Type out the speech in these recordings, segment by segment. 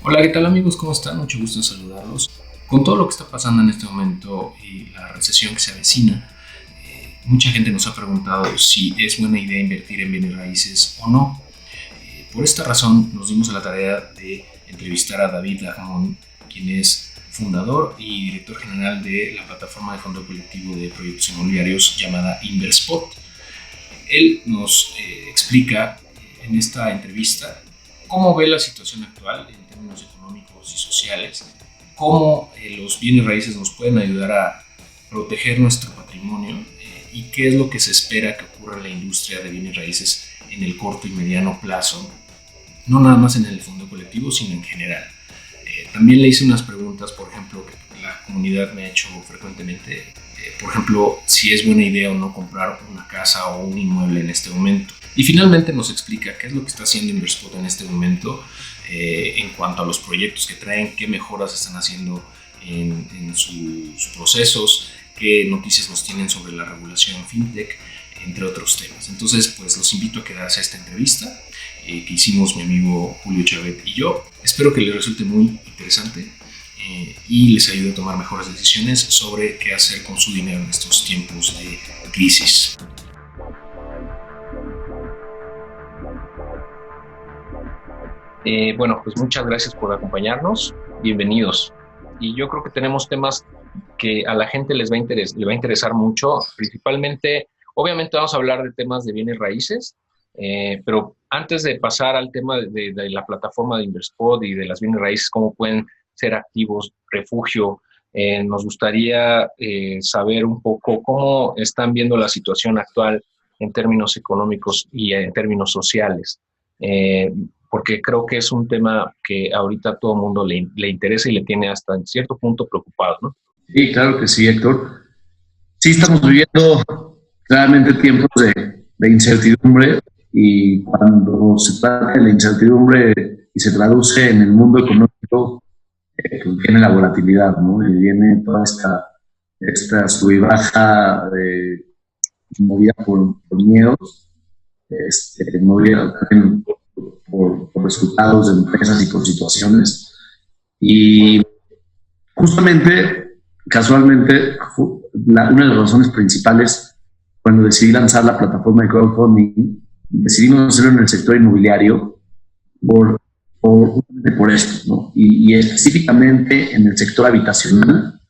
Hola, ¿qué tal amigos? ¿Cómo están? Mucho gusto en saludarlos. Con todo lo que está pasando en este momento y la recesión que se avecina, mucha gente nos ha preguntado si es buena idea invertir en bienes raíces o no. Por esta razón nos dimos a la tarea de entrevistar a David Lajamón, quien es fundador y director general de la plataforma de fondo colectivo de proyectos inmobiliarios llamada Inverspot. Él nos explica en esta entrevista cómo ve la situación actual en términos económicos y sociales, cómo los bienes raíces nos pueden ayudar a proteger nuestro patrimonio y qué es lo que se espera que ocurra en la industria de bienes raíces en el corto y mediano plazo, no nada más en el fondo colectivo, sino en general. También le hice unas preguntas, por ejemplo, que la comunidad me ha hecho frecuentemente, por ejemplo, si es buena idea o no comprar una casa o un inmueble en este momento. Y finalmente nos explica qué es lo que está haciendo Inverspot en este momento en cuanto a los proyectos que traen, qué mejoras están haciendo en sus procesos, qué noticias nos tienen sobre la regulación fintech, entre otros temas. Entonces, pues los invito a quedarse a esta entrevista que hicimos mi amigo Julio Chávez y yo. Espero que les resulte muy interesante y les ayude a tomar mejores decisiones sobre qué hacer con su dinero en estos tiempos de crisis. Bueno, pues muchas gracias por acompañarnos. Bienvenidos. Y yo creo que tenemos temas que a la gente le va a interesar mucho. Principalmente, obviamente vamos a hablar de temas de bienes raíces, pero antes de pasar al tema de la plataforma de Inverspot y de las bienes raíces, cómo pueden ser activos, refugio, nos gustaría saber un poco cómo están viendo la situación actual en términos económicos y en términos sociales. Porque creo que es un tema que ahorita a todo el mundo le interesa y le tiene hasta en cierto punto preocupado, ¿no? Sí, claro que sí, Héctor. Sí, estamos viviendo claramente tiempos de incertidumbre, y cuando se trata de la incertidumbre y se traduce en el mundo económico, pues viene la volatilidad, ¿no? Y viene toda esta sub y baja movida por miedos, movida también por resultados de empresas y por situaciones. Y justamente, casualmente, una de las razones principales cuando decidí lanzar la plataforma de crowdfunding, decidimos hacerlo en el sector inmobiliario justamente por esto, ¿no? Y específicamente en el sector habitacional,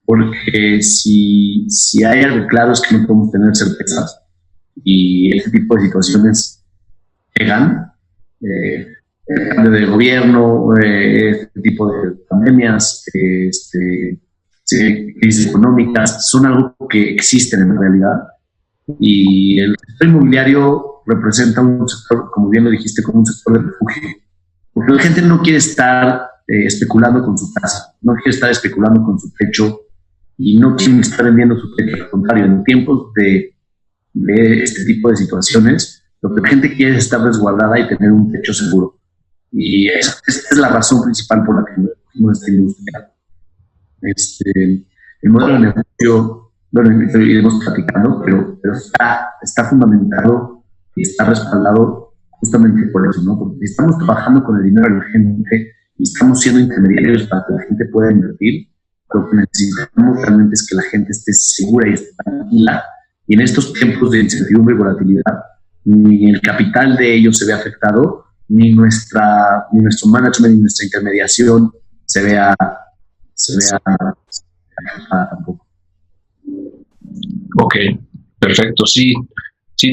porque si hay algo claro es que no podemos tener certezas, y este tipo de situaciones llegan. El cambio de gobierno, este tipo de pandemias, crisis económicas, son algo que existen en la realidad. Y el sector inmobiliario representa un sector, como bien lo dijiste, como un sector de refugio. Porque la gente no quiere estar especulando con su casa, no quiere estar especulando con su techo, y no quiere estar vendiendo su techo. Al contrario, en tiempos de este tipo de situaciones, lo que la gente quiere es estar resguardada y tener un techo seguro. Y esa es la razón principal por la que nuestra industria. El modelo de negocio, bueno, iremos platicando, pero está fundamentado y está respaldado justamente por eso, ¿no? Porque estamos trabajando con el dinero de la gente y estamos siendo intermediarios para que la gente pueda invertir. Lo que necesitamos realmente es que la gente esté segura y esté tranquila. Y en estos tiempos de incertidumbre y volatilidad, ni el capital de ellos se ve afectado, ni nuestro management, ni nuestra intermediación se vea afectada tampoco. Ok, perfecto. Sí,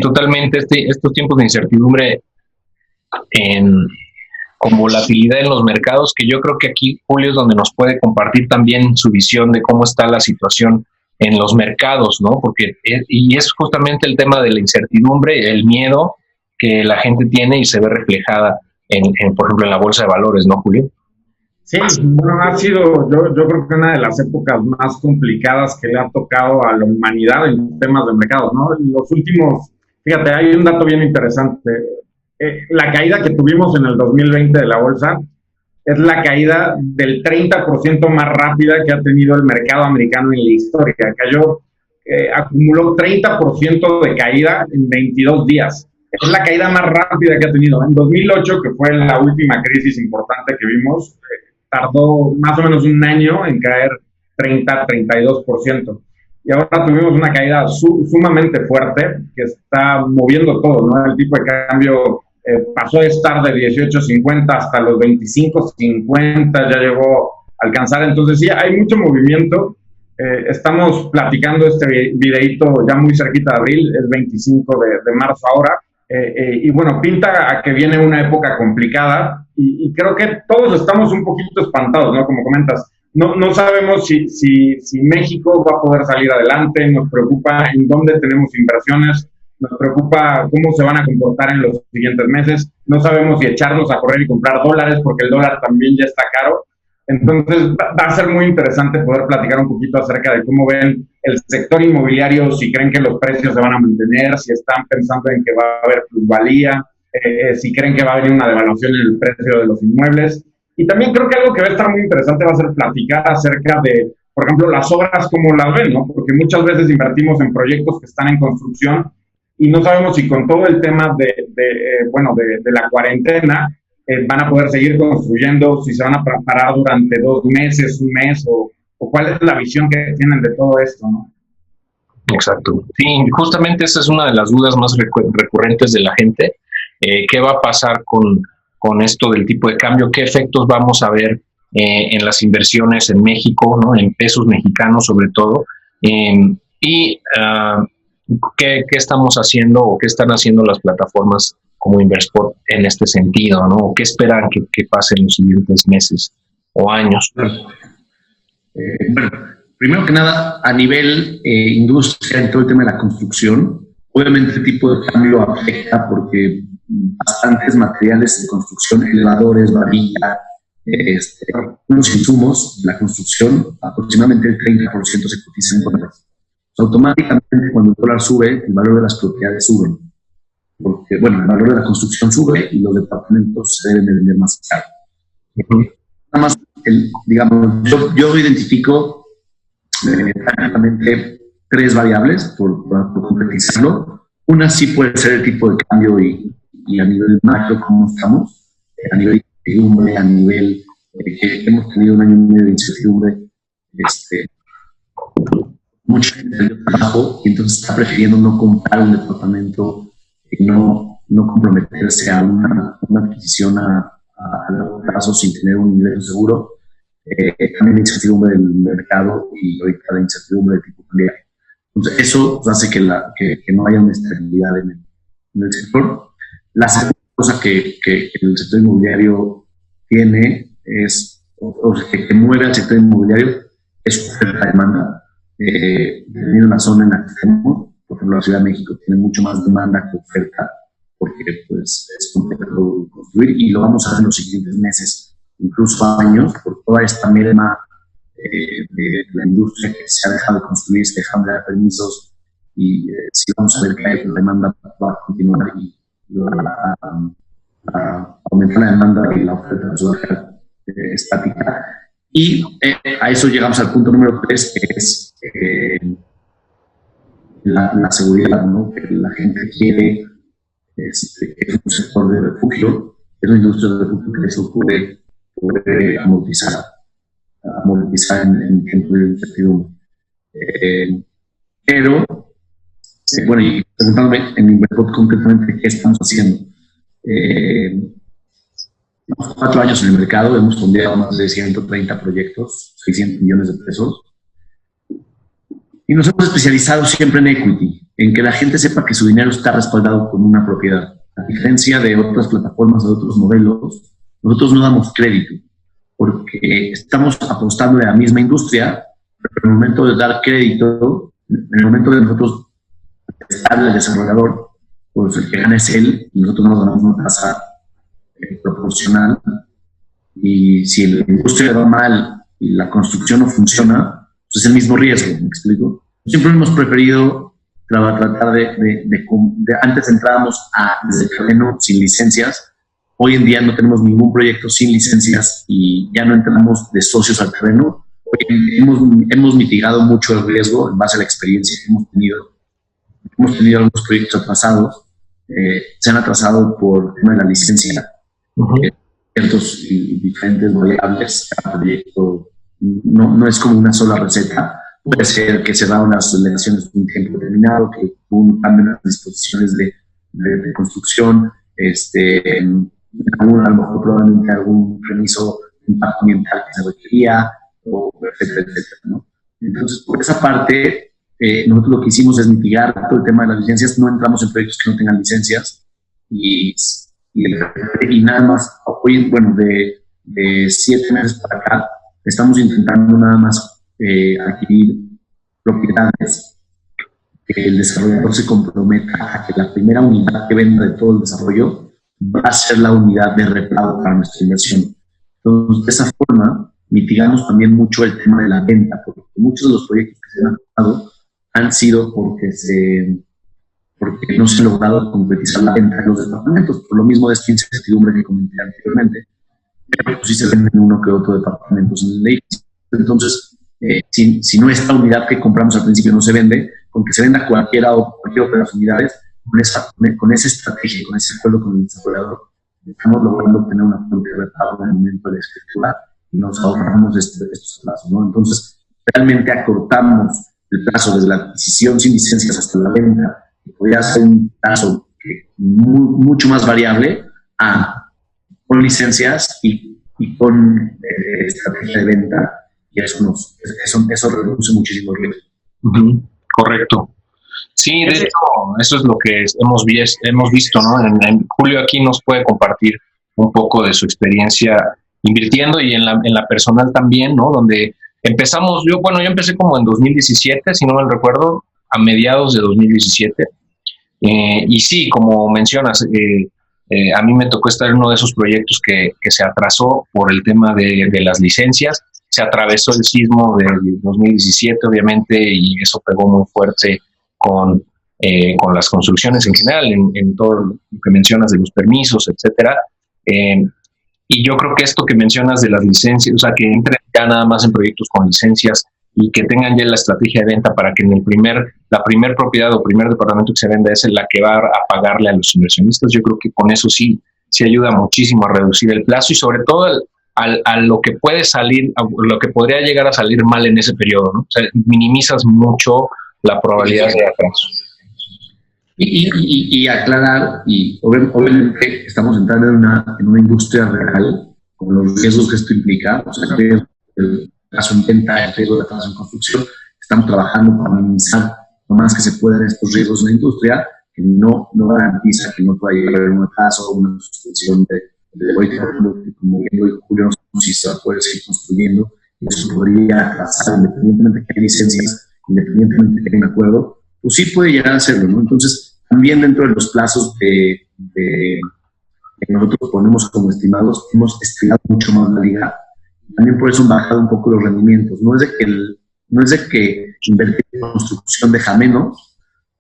totalmente. Estos tiempos de incertidumbre con volatilidad en los mercados, que yo creo que aquí Julio es donde nos puede compartir también su visión de cómo está la situación en los mercados, ¿no? Porque es justamente el tema de la incertidumbre, el miedo que la gente tiene y se ve reflejada por ejemplo, en la bolsa de valores, ¿no, Julio? Sí, bueno, ha sido, yo creo que una de las épocas más complicadas que le ha tocado a la humanidad en temas de mercados, ¿no? En los últimos, fíjate, hay un dato bien interesante. La caída que tuvimos en el 2020 de la bolsa es la caída del 30% más rápida que ha tenido el mercado americano en la historia. Acumuló 30% de caída en 22 días. es la caída más rápida que ha tenido. En 2008, que fue la última crisis importante que vimos, tardó más o menos un año en caer 30-32%. Y ahora tuvimos una caída sumamente fuerte que está moviendo todo, ¿no? El tipo de cambio pasó de estar de 18.50 hasta los 25.50, ya llegó a alcanzar. Entonces sí, hay mucho movimiento. Estamos platicando este videito ya muy cerquita de abril, es 25 de marzo ahora. Y bueno, pinta a que viene una época complicada y creo que todos estamos un poquito espantados, ¿no? Como comentas, no sabemos si México va a poder salir adelante, nos preocupa en dónde tenemos inversiones, nos preocupa cómo se van a comportar en los siguientes meses, no sabemos si echarnos a correr y comprar dólares porque el dólar también ya está caro. Entonces va a ser muy interesante poder platicar un poquito acerca de cómo ven el sector inmobiliario, si creen que los precios se van a mantener, si están pensando en que va a haber plusvalía, si creen que va a haber una devaluación en el precio de los inmuebles. Y también creo que algo que va a estar muy interesante va a ser platicar acerca de, por ejemplo, las obras, cómo las ven, ¿no? Porque muchas veces invertimos en proyectos que están en construcción y no sabemos si con todo el tema de la cuarentena van a poder seguir construyendo, si se van a parar durante 2 meses, un mes, o cuál es la visión que tienen de todo esto, ¿no? Exacto. Sí, justamente esa es una de las dudas más recurrentes de la gente. ¿Qué va a pasar con esto del tipo de cambio? ¿Qué efectos vamos a ver en las inversiones en México, ¿no? En pesos mexicanos sobre todo? ¿Qué estamos haciendo o qué están haciendo las plataformas como Inversport en este sentido, ¿no? ¿Qué esperan que pase en los siguientes meses o años? Bueno, primero que nada, a nivel industria, en todo el tema de la construcción, obviamente el tipo de cambio afecta porque bastantes materiales de construcción, elevadores, varilla, los insumos de la construcción, aproximadamente el 30% se cotizan en dólares. Automáticamente, cuando el dólar sube, el valor de las propiedades sube. Porque, bueno, el valor de la construcción sube y los departamentos se deben de vender más caro. Nada más, digamos, yo identifico prácticamente 3 variables por completizarlo. Una sí puede ser el tipo de cambio y a nivel macro cómo estamos, a nivel de incertidumbre, a nivel que hemos tenido un año y medio de incertidumbre, mucha gente perdió trabajo y entonces está prefiriendo no comprar un departamento y no comprometerse a una adquisición a largo plazo sin tener un ingreso seguro. También la incertidumbre del mercado y ahorita la incertidumbre de tipo cambiario. Entonces eso hace que no haya una estabilidad en el sector. La segunda cosa que el sector inmobiliario tiene es, o que mueve al sector inmobiliario, es oferta-demanda. Dependiendo de la zona en la que estemos, por ejemplo, la Ciudad de México tiene mucho más demanda que oferta, porque pues, es complejo construir y lo vamos a ver en los siguientes meses, incluso años, por toda esta merma de la industria que se ha dejado de construir, se dejan de dar permisos y sí vamos a ver que la demanda va a continuar y va a aumentar la demanda y la oferta se va a quedar estática. Y a eso llegamos al punto número 3, que es la seguridad, ¿no? Que la gente quiere, es un sector de refugio, es una industria de refugio que eso puede amortizar en tiempo de incertidumbre. Pero, bueno, y preguntándome en Inversport concretamente qué estamos haciendo. Llevamos 4 años en el mercado, hemos fondeado más de 130 proyectos, 600 millones de pesos. Y nos hemos especializado siempre en equity, en que la gente sepa que su dinero está respaldado con una propiedad. A diferencia de otras plataformas, de otros modelos, nosotros no damos crédito, porque estamos apostando a la misma industria, pero en el momento de dar crédito, en el momento de nosotros prestarle al desarrollador, pues el que gana es él, y nosotros nos damos una tasa proporcional, y si la industria va mal y la construcción no funciona, pues es el mismo riesgo, ¿me explico? Siempre hemos preferido tratar antes entrábamos desde el terreno sin licencias, hoy en día no tenemos ningún proyecto sin licencias y ya no entramos de socios al terreno. Hemos mitigado mucho el riesgo en base a la experiencia que hemos tenido. Hemos tenido algunos proyectos atrasados se han atrasado por tema de la licencia. Ciertos y diferentes variables. Cada proyecto no es como una sola receta. Puede ser que se daban las delegaciones por un tiempo determinado, que hubo un cambio en las disposiciones de construcción, a lo mejor probablemente algún permiso de impacto ambiental que se requería, o etcétera, etcétera, ¿no? Entonces, por esa parte, nosotros lo que hicimos es mitigar todo el tema de las licencias. No entramos en proyectos que no tengan licencias y nada más, hoy, bueno, de 7 meses para acá, estamos intentando nada más adquirir propiedades, que el desarrollador se comprometa a que la primera unidad que venda de todo el desarrollo va a ser la unidad de repago para nuestra inversión. Entonces, de esa forma, mitigamos también mucho el tema de la venta, porque muchos de los proyectos que se han dado han sido porque no se ha logrado concretizar la venta de los departamentos, por lo mismo de esta incertidumbre que comenté anteriormente. Pero pues sí se venden uno que otro departamentos en el edificio. Entonces, si nuestra unidad que compramos al principio no se vende, con que se venda cualquier otra de las unidades, con esa estrategia, con ese acuerdo con el desarrollador, estamos logrando obtener una fuente de repago en el momento de la escritura y nos ahorramos estos plazos, ¿no? Entonces, realmente acortamos el plazo desde la adquisición sin licencias hasta la venta, que podría ser un plazo mucho más variable con licencias y con estrategia de venta, y eso reduce muchísimo el riesgo. Correcto. Sí, de hecho, eso es lo que hemos visto, ¿no? En Julio aquí nos puede compartir un poco de su experiencia invirtiendo y en la personal también, ¿no? Donde empezamos, yo empecé como en 2017, si no mal recuerdo, a mediados de 2017. Y sí, como mencionas, a mí me tocó estar en uno de esos proyectos que se atrasó por el tema de las licencias. Se atravesó el sismo de 2017, obviamente, y eso pegó muy fuerte con las construcciones en general, en todo lo que mencionas de los permisos, etcétera. Y yo creo que esto que mencionas de las licencias, o sea, que entren ya nada más en proyectos con licencias y que tengan ya la estrategia de venta para que en la primer propiedad o primer departamento que se venda es la que va a pagarle a los inversionistas. Yo creo que con eso sí ayuda muchísimo a reducir el plazo y sobre todo a lo que puede salir, a lo que podría llegar a salir mal en ese periodo, ¿no? O sea, minimizas mucho la probabilidad de atraso. Y aclarar, y obviamente estamos entrando en una industria real, con los riesgos que esto implica, o sea, el caso en venta, el riesgo de atraso en construcción. Estamos trabajando para minimizar lo más que se puedan estos riesgos en la industria, que no garantiza que no pueda llegar a haber un atraso o una suspensión de hoy, como bien lo dijo Julio, no sabemos si se va a poder seguir construyendo, y eso podría atrasar, independientemente de que haya licencias, independientemente de que haya un acuerdo, pues sí puede llegar a hacerlo, ¿no? Entonces, también dentro de los plazos que nosotros ponemos como estimados, hemos estirado mucho más la liga. También por eso han bajado un poco los rendimientos. No es de que invertir en construcción deja menos,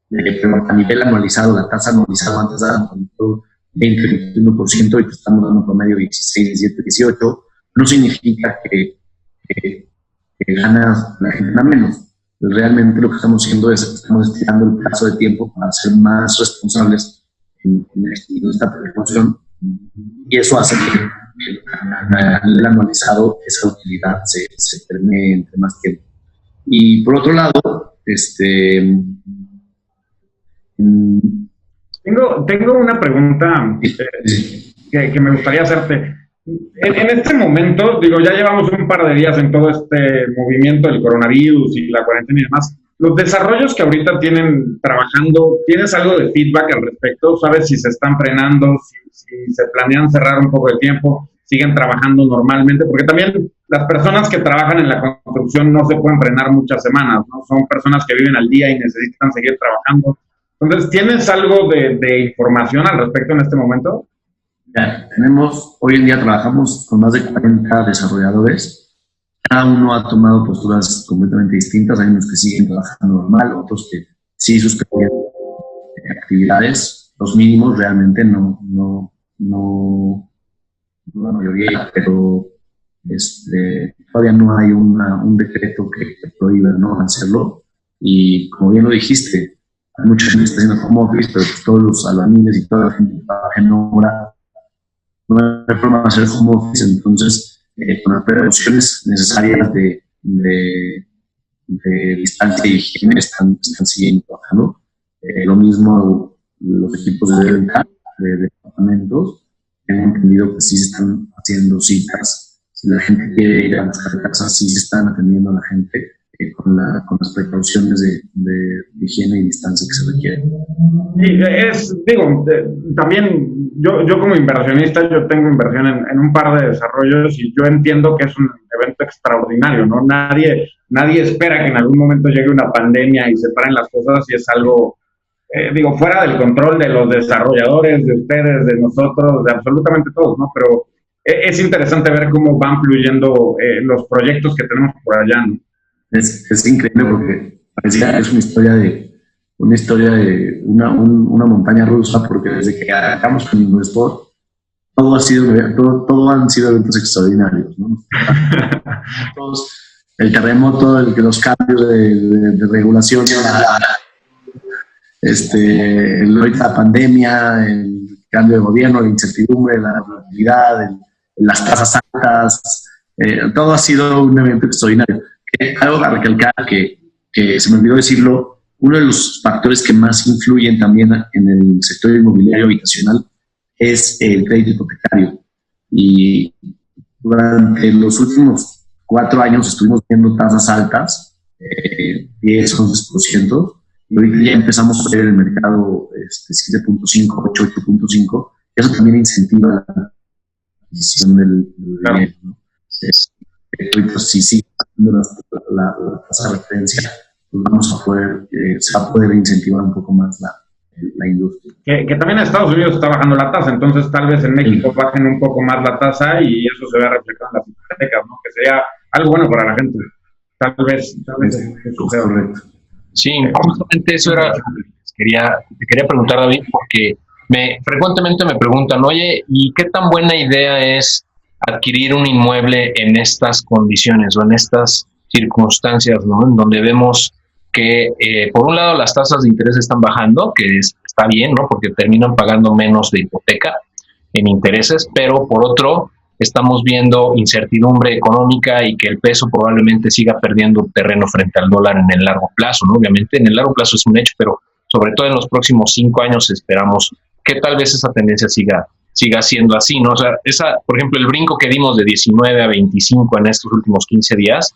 pero a nivel anualizado, la tasa anualizada antes daba 20-21%, y estamos dando un promedio 16, 17, 18. No significa que ganas la gente menos. Realmente lo que estamos haciendo es estamos estirando el plazo de tiempo para ser más responsables en esta precaución, y eso hace que el anualizado esa utilidad se permee entre más tiempo. Y por otro lado, tengo una pregunta que me gustaría hacerte. En este momento, ya llevamos un par de días en todo este movimiento del coronavirus y la cuarentena y demás. Los desarrollos que ahorita tienen trabajando, ¿tienes algo de feedback al respecto? ¿Sabes si se están frenando, si se planean cerrar un poco de tiempo, siguen trabajando normalmente? Porque también las personas que trabajan en la construcción no se pueden frenar muchas semanas, ¿no? Son personas que viven al día y necesitan seguir trabajando. Entonces, ¿tienes algo de información al respecto en este momento? Ya, hoy en día trabajamos con más de 40 desarrolladores. Cada uno ha tomado posturas completamente distintas. Hay unos que siguen trabajando normal, otros que sí suspendieron actividades. Los mínimos realmente no la mayoría, pero todavía no hay un decreto que prohíba no hacerlo. Y como bien lo dijiste, mucha gente está haciendo home office, pero pues todos los albañiles y toda la gente que trabaja en obra no hay forma de hacer home office, entonces con las precauciones necesarias de distancia y higiene están siguiendo trabajando. Lo mismo los equipos de venta de departamentos, tengo entendido que sí se están haciendo citas. Si la gente quiere ir a buscar casas, sí se están atendiendo a la gente con las precauciones de higiene y distancia que se requieren. Y también yo como inversionista, yo tengo inversión en un par de desarrollos y yo entiendo que es un evento extraordinario, ¿no? Nadie espera que en algún momento llegue una pandemia y se paren las cosas y es algo, fuera del control de los desarrolladores, de ustedes, de nosotros, de absolutamente todos, ¿no? Pero es interesante ver cómo van fluyendo los proyectos que tenemos por allá, ¿no? Es increíble porque parecía que es una historia de una montaña rusa, porque desde que arrancamos con Investor, todo han sido eventos extraordinarios, ¿no? El terremoto, los cambios de regulación, la pandemia, el cambio de gobierno, la incertidumbre, la volatilidad, las tasas altas, todo ha sido un evento extraordinario. Algo a recalcar que se me olvidó decirlo, uno de los factores que más influyen también en el sector inmobiliario habitacional es el crédito hipotecario. Y durante los últimos 4 años estuvimos viendo tasas altas, 10, 11%, y ahorita ya empezamos a ver el mercado 7.5, 8, 8.5. Eso también incentiva la adquisición del dinero, ¿no? Ahorita sí, la tasa de referencia, pues se va a poder incentivar un poco más la industria. Que también en Estados Unidos está bajando la tasa, entonces tal vez en México bajen un poco más la tasa y eso se vea reflejado en las hipotecas, ¿no? Que sería algo bueno para la gente. Tal vez suceda. Correcto. Sí, justamente eso era lo que te quería preguntar, David, porque frecuentemente me preguntan, oye, ¿y qué tan buena idea es adquirir un inmueble en estas condiciones o en estas circunstancias, ¿no? En donde vemos que, por un lado, las tasas de interés están bajando, que está bien, ¿no? Porque terminan pagando menos de hipoteca en intereses, pero por otro, estamos viendo incertidumbre económica y que el peso probablemente siga perdiendo terreno frente al dólar en el largo plazo, ¿no? Obviamente, en el largo plazo es un hecho, pero sobre todo en los próximos 5 años esperamos que tal vez esa tendencia siga siendo así, ¿no? O sea, por ejemplo, el brinco que dimos de 19 a 25 en estos últimos 15 días,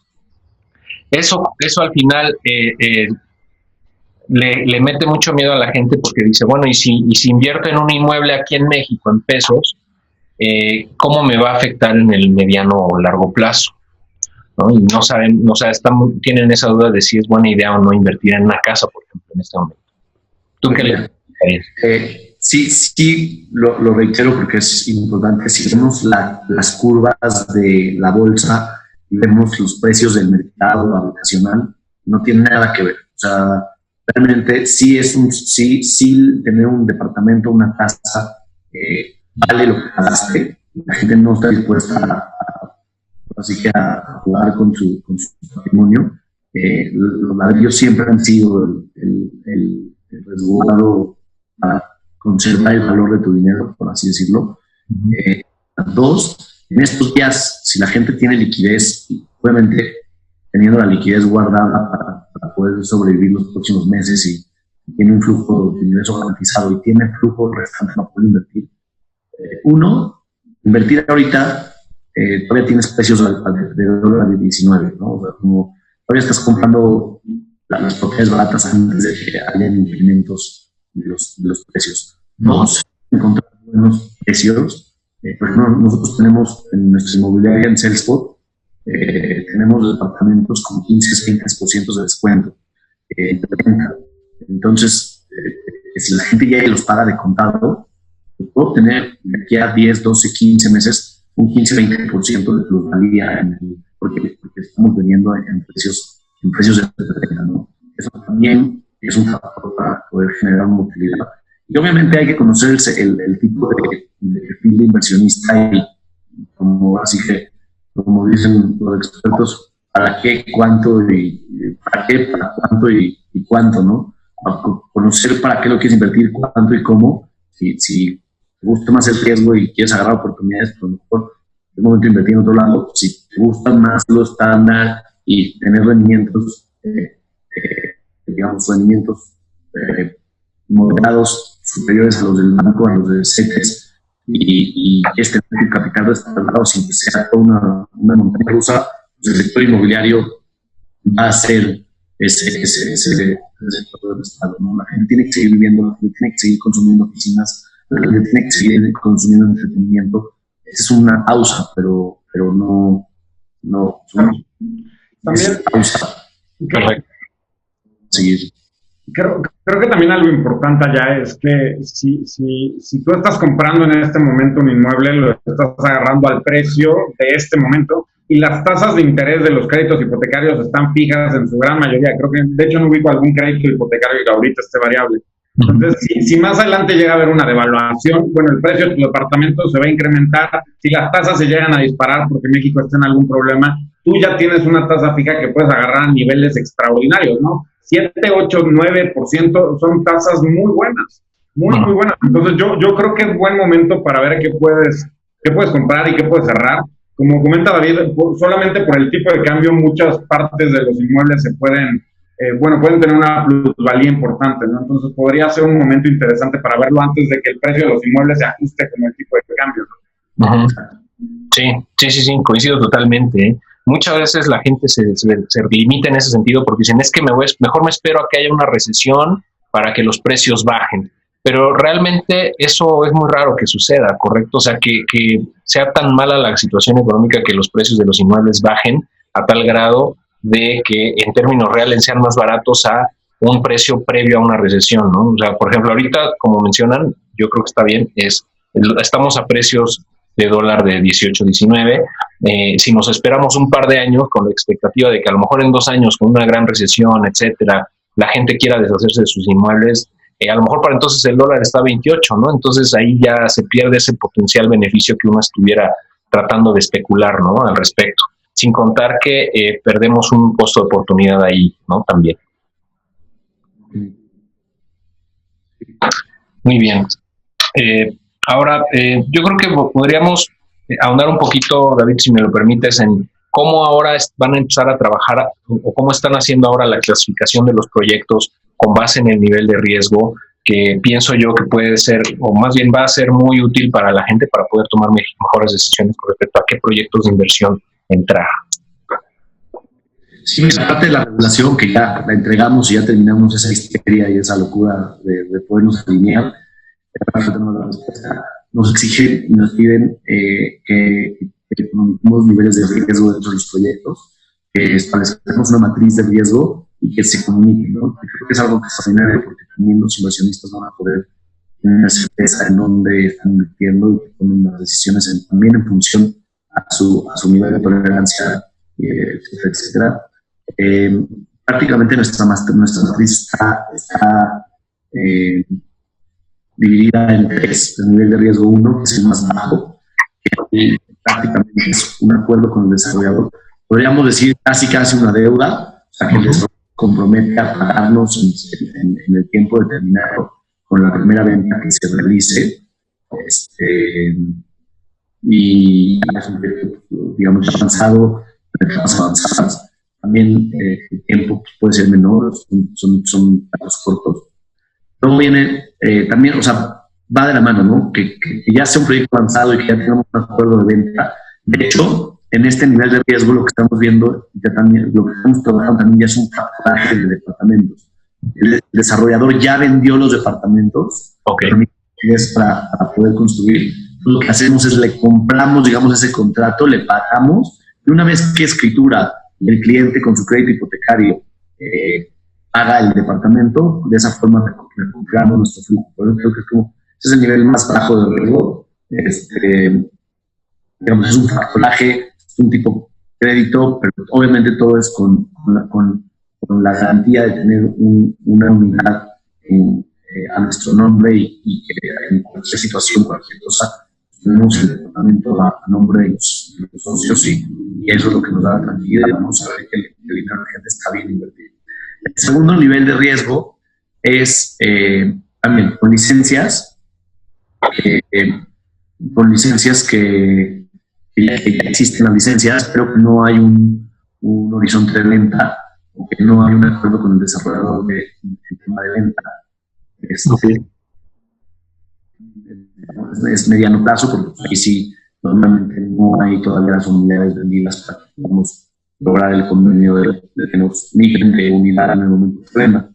eso al final le mete mucho miedo a la gente porque dice, bueno, y si invierto en un inmueble aquí en México en pesos, ¿cómo me va a afectar en el mediano o largo plazo? ¿No? Y no saben, o sea, tienen esa duda de si es buena idea o no invertir en una casa, por ejemplo, en este momento. ¿Tú qué le dices? Sí, lo reitero porque es importante. Si vemos las curvas de la bolsa y vemos los precios del mercado habitacional, no tiene nada que ver. O sea, realmente sí tener un departamento, una casa, vale lo que pagaste. La gente no está dispuesta a jugar con su patrimonio. Los ladrillos siempre han sido el resguardo para conservar el valor de tu dinero, por así decirlo. Dos, en estos días, si la gente tiene liquidez, obviamente teniendo la liquidez guardada para poder sobrevivir los próximos meses y tiene un flujo de ingreso garantizado y tiene flujo restante para poder invertir. Invertir ahorita, todavía tienes precios de dólar de 19, ¿no? O sea, como todavía estás comprando las propiedades baratas antes de que hayan incrementos de los precios. Vamos a encontrar buenos precios. Por ejemplo, nosotros tenemos en nuestra inmobiliaria en Salespot, tenemos departamentos con 15-20% de descuento. Entonces, si la gente ya los paga de contado, puedo obtener de aquí a 10, 12, 15 meses un 15-20% de plusvalía porque estamos vendiendo en precios de referencia, ¿no? Eso también es un factor para poder generar una utilidad. Y obviamente hay que conocer el tipo de perfil de inversionista y como dicen los expertos, para qué, cuánto y para qué, para cuánto y cuánto, ¿no? conocer para qué lo quieres invertir, cuánto y cómo. Si te gusta más el riesgo y quieres agarrar oportunidades, pues a lo mejor es el momento de invertir en otro lado. Si te gusta más lo estándar y tener rendimientos, digamos, rendimientos moderados superiores a los del banco, a los de CETES, y quieres tener tu capital respaldado sin que sea toda una montaña rusa, pues el sector inmobiliario va a ser ese sector de respaldo, ¿no? La gente tiene que seguir viviendo, la gente tiene que seguir consumiendo oficinas, la gente tiene que seguir consumiendo entretenimiento. Esa es una pausa, pero no también pausa. correcto. Seguir. Creo que también algo importante allá es que si tú estás comprando en este momento un inmueble, lo estás agarrando al precio de este momento, y las tasas de interés de los créditos hipotecarios están fijas en su gran mayoría. Creo que, de hecho, no ubico algún crédito hipotecario que ahorita esté variable. Entonces, si más adelante llega a haber una devaluación, bueno, el precio de tu departamento se va a incrementar. Si las tasas se llegan a disparar porque México está en algún problema, tú ya tienes una tasa fija que puedes agarrar a niveles extraordinarios, ¿no? 7, 8, 9% son tasas muy buenas, muy buenas. Entonces, yo creo que es buen momento para ver qué puedes comprar y qué puedes cerrar. Como comenta David, solamente por el tipo de cambio, muchas partes de los inmuebles se pueden tener una plusvalía importante, ¿no? Entonces podría ser un momento interesante para verlo antes de que el precio de los inmuebles se ajuste con el tipo de cambio, ¿no? Sí, coincido totalmente, ¿eh? Muchas veces la gente se limita en ese sentido porque dicen, es que mejor me espero a que haya una recesión para que los precios bajen. Pero realmente eso es muy raro que suceda, ¿correcto? O sea, que sea tan mala la situación económica que los precios de los inmuebles bajen a tal grado de que en términos reales sean más baratos a un precio previo a una recesión, ¿no? O sea, por ejemplo, ahorita, como mencionan, yo creo que está bien, estamos a precios de dólar de 18, 19. Si nos esperamos un par de años con la expectativa de que a lo mejor en 2 años, con una gran recesión, etcétera, la gente quiera deshacerse de sus inmuebles, a lo mejor para entonces el dólar está a 28, ¿no? Entonces ahí ya se pierde ese potencial beneficio que uno estuviera tratando de especular, ¿no? Al respecto. Sin contar que perdemos un costo de oportunidad ahí, ¿no? También. Muy bien. Ahora, yo creo que podríamos ahondar un poquito, David, si me lo permites, en cómo ahora van a empezar a trabajar o cómo están haciendo ahora la clasificación de los proyectos con base en el nivel de riesgo, que pienso yo que puede ser, o más bien va a ser muy útil para la gente para poder tomar mejores decisiones con respecto a qué proyectos de inversión entrar. Sí, esa parte de la regulación que ya la entregamos y ya terminamos esa histeria y esa locura de podernos alinear, nos exigen y nos piden que comuniquemos niveles de riesgo dentro de los proyectos, que establezcamos una matriz de riesgo y que se comunique, ¿no? Creo que es algo extraordinario porque también los inversionistas van a poder tener certeza en dónde están invirtiendo y que tomen las decisiones también en función a su nivel de tolerancia, etcétera. Prácticamente nuestra matriz está dividida en 3. El nivel de riesgo 1, que es el más bajo, que prácticamente es un acuerdo con el desarrollador. Podríamos decir casi una deuda, o sea, que les compromete a pagarnos en el tiempo determinado con la primera venta que se realice. Y es un proyecto, digamos, avanzado, etapas avanzadas. También el tiempo puede ser menor, son datos cortos. Luego viene también, o sea, va de la mano, ¿no? Que ya sea un proyecto avanzado y que ya tengamos un acuerdo de venta. De hecho, en este nivel de riesgo lo que estamos viendo, ya también, lo que estamos trabajando también ya es un factoraje de departamentos. El desarrollador ya vendió los departamentos, es para poder construir. Lo que hacemos es le compramos, digamos, ese contrato, le pagamos, y una vez que escritura el cliente con su crédito hipotecario paga el departamento, de esa forma recuperamos nuestro flujo. Por eso creo que ese es el nivel más bajo de riesgo. Digamos, es un factoraje, es un tipo de crédito, pero obviamente todo es con la garantía de tener una unidad a nuestro nombre y que en cualquier situación, cualquier cosa, tenemos el departamento a nombre de los socios y eso es lo que nos da la tranquilidad. Vamos a ver que el dinero de la gente está bien invertido. El segundo nivel de riesgo es también con licencias, que ya existen las licencias, pero que no hay un horizonte de venta, o que no hay un acuerdo con el desarrollador del tema de venta. Es mediano plazo, porque ahí sí, normalmente no hay todavía las unidades vendidas para que podamos lograr el convenio de que nos migren de unidad en el momento de venta.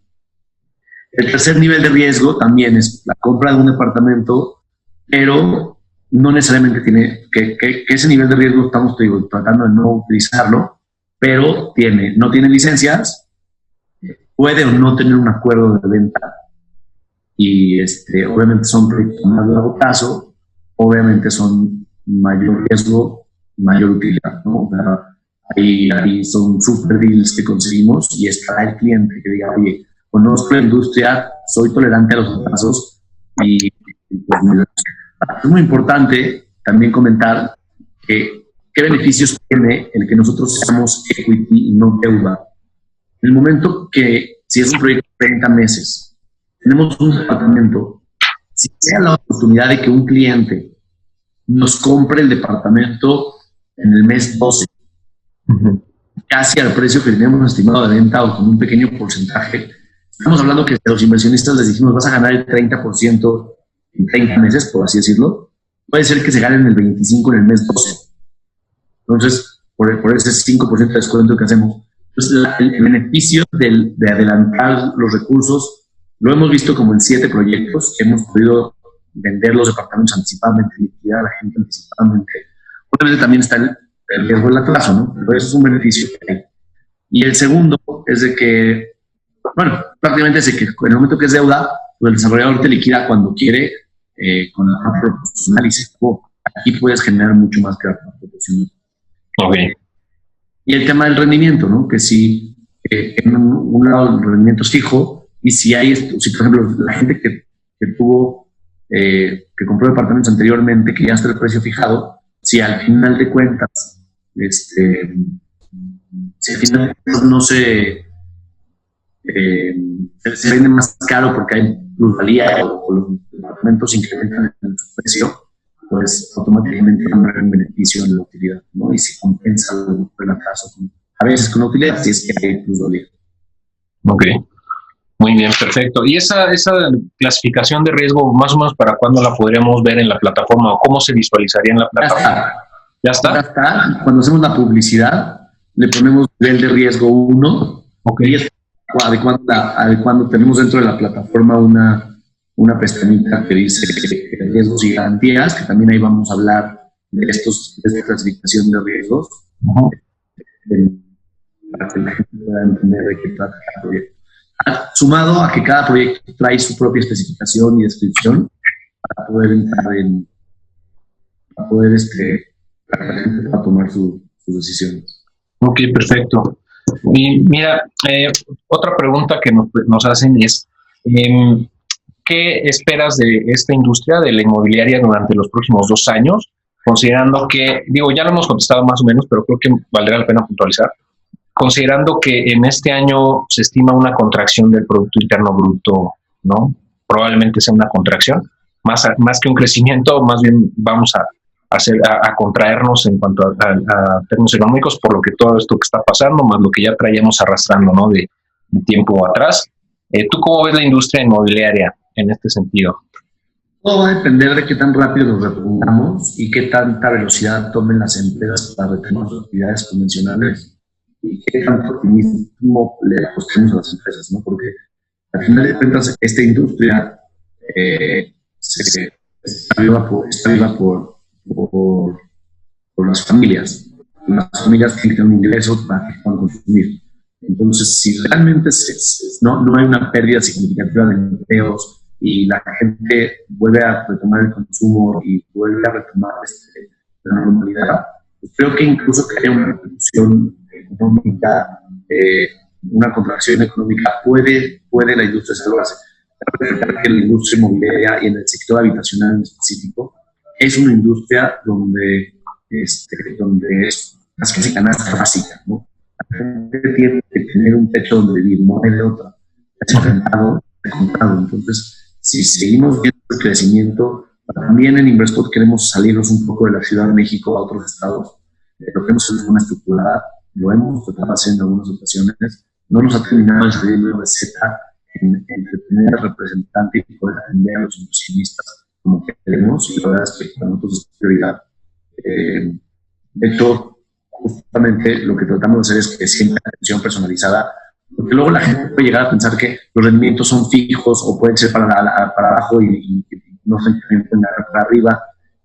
El tercer nivel de riesgo también es la compra de un departamento, pero no necesariamente tiene que ese nivel de riesgo estamos tratando de no utilizarlo, pero no tiene licencias, puede o no tener un acuerdo de venta, y obviamente son proyectos a más largo plazo, obviamente son mayor riesgo, mayor utilidad, ¿no? O sea, ahí son super deals que conseguimos, y está el cliente que diga, oye, conozco la industria, soy tolerante a los atrasos, y pues, es muy importante también comentar qué beneficios tiene el que nosotros seamos equity y no deuda. En el momento que, si es un proyecto de 30 meses, tenemos un departamento, si sea la oportunidad de que un cliente nos compre el departamento en el mes 12, casi al precio que teníamos estimado de venta o con un pequeño porcentaje, estamos hablando que a los inversionistas les dijimos, vas a ganar el 30% en 30 meses, por así decirlo. Puede ser que se ganen el 25% en el mes 12. Entonces, por ese 5% de descuento que hacemos. Entonces, el beneficio de adelantar los recursos lo hemos visto como en 7 proyectos que hemos podido vender los departamentos anticipadamente, liquidar a la gente anticipadamente. Obviamente también está el riesgo del atraso, ¿no? Pero eso es un beneficio que hay. Y el segundo es de que, bueno, prácticamente es de que en el momento que es deuda, pues el desarrollador te liquida cuando quiere, con la proporcional, y dice, aquí puedes generar mucho más que la proporcional. Okay. Y el tema del rendimiento, ¿no? Que si en un lado el rendimiento es fijo, y si por ejemplo, la gente que tuvo, que compró departamentos anteriormente, que ya está el precio fijado, si al final de cuentas, si al final no se vende más caro porque hay plusvalía o los departamentos incrementan en su precio, pues automáticamente va a un beneficio en la utilidad, ¿no? Y se compensa el atraso a veces con la utilidad, si es que hay plusvalía. Ok, muy bien, perfecto. ¿Y esa clasificación de riesgo, más o menos para cuándo la podríamos ver en la plataforma, o cómo se visualizaría en la plataforma? ¿Ya está? Ya está. Cuando hacemos la publicidad, le ponemos nivel de riesgo 1. Ok. Y adecuando tenemos dentro de la plataforma una pestañita que dice riesgos y garantías, que también ahí vamos a hablar de esta clasificación de riesgos, para que la gente pueda entender de qué trata cada proyecto. Sumado a que cada proyecto trae su propia especificación y descripción para poder entrar para poder para que la gente pueda tomar sus decisiones. Ok, perfecto. Y mira, otra pregunta que nos hacen es, ¿qué esperas de esta industria, de la inmobiliaria, durante los próximos 2 años? Considerando que, ya lo hemos contestado más o menos, pero creo que valdría la pena puntualizar. Considerando que en este año se estima una contracción del Producto Interno Bruto, ¿no? Probablemente sea una contracción, más que un crecimiento, más bien vamos a contraernos en cuanto a términos económicos, por lo que todo esto que está pasando, más lo que ya traíamos arrastrando, ¿no? de tiempo atrás. ¿Tú cómo ves la industria inmobiliaria en este sentido? Todo va a depender de qué tan rápido nos repongamos y qué tanta velocidad tomen las empresas para retomar sus actividades convencionales, y qué tanto optimismo le apostemos a las empresas, ¿no? Porque al final de cuentas esta industria está viva por las familias. Las familias tienen que tener un ingreso para que puedan consumir. Entonces, si realmente no hay una pérdida significativa de empleos y la gente vuelve a retomar el consumo y vuelve a retomar la normalidad, pues creo que incluso que haya una repercusión económica, una contracción económica, puede la industria salvarse. Que la industria inmobiliaria y en el sector habitacional en específico es una industria donde es casi canasta básica, ¿no? La gente tiene que tener un techo donde vivir, no hay de otra. Es rentado, comprado. Entonces, si seguimos viendo el crecimiento, también en Inverspot queremos salirnos un poco de la Ciudad de México a otros estados. Lo que hemos hecho es una estructurada, lo hemos tratado de hacer en algunas ocasiones. No nos ha terminado de salir la receta en tener al representante y poder atender a los inversionistas como queremos, y la verdad es que para nosotros es prioridad. De hecho, justamente lo que tratamos de hacer es que siempre atención personalizada, porque luego la gente puede llegar a pensar que los rendimientos son fijos o pueden ser para abajo y no se pueden dar para arriba,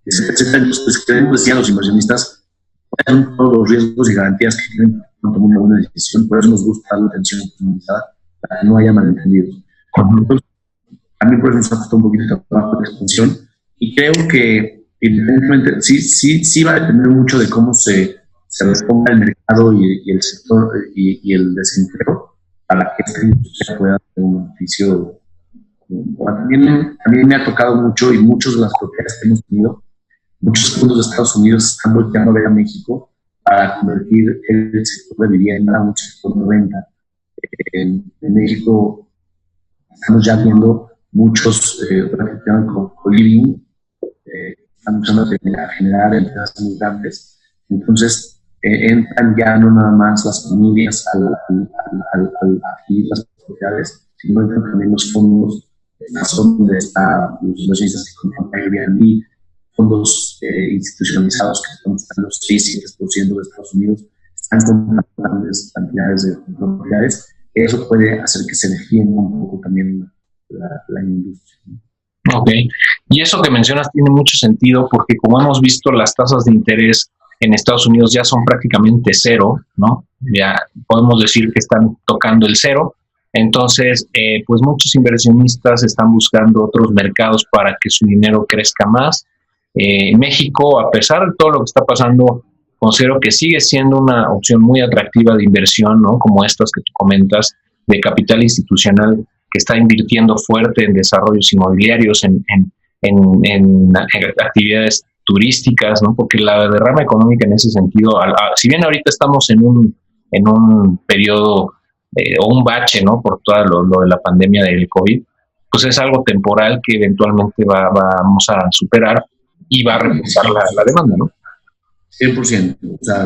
etcétera. Entonces, queremos decir a los inversionistas cuáles son todos los riesgos y garantías que tienen para tomar una buena decisión. Por eso nos gusta dar la atención personalizada, para que no haya malentendidos. Entonces, también por eso nos ha costado un poquito de trabajo de expansión, y creo que evidentemente sí va a depender mucho de cómo se responda el mercado y el sector y el desempleo, para que esta industria pueda tener un beneficio. También me ha tocado mucho, y muchos de las propiedades que hemos tenido, muchos fondos de Estados Unidos están volteando a ver a México para convertir el sector de vivienda a un sector de renta. En México estamos ya viendo muchos que llaman co-living, están usando a generar empresas muy grandes. Entonces, entran ya no nada más las familias a adquirir las propiedades, sino entran también los fondos, donde están los inversionistas que compran Airbnb, fondos institucionalizados que están buscando 6-7% de Estados Unidos, están comprando grandes cantidades de propiedades. Eso puede hacer que se defienda un poco también la industria. Ok, y eso que mencionas tiene mucho sentido, porque como hemos visto, las tasas de interés en Estados Unidos ya son prácticamente cero, ¿no? Ya podemos decir que están tocando el cero. Entonces, pues muchos inversionistas están buscando otros mercados para que su dinero crezca más. México, a pesar de todo lo que está pasando, considero que sigue siendo una opción muy atractiva de inversión, ¿no? Como estas que tú comentas, de capital institucional que está invirtiendo fuerte en desarrollos inmobiliarios, en actividades turísticas, ¿no? Porque la derrama económica en ese sentido, si bien ahorita estamos en un periodo o un bache, ¿no? Por todo lo de la pandemia del COVID, pues es algo temporal que eventualmente vamos a superar y va a repuntar la demanda, ¿no? 100%. O sea,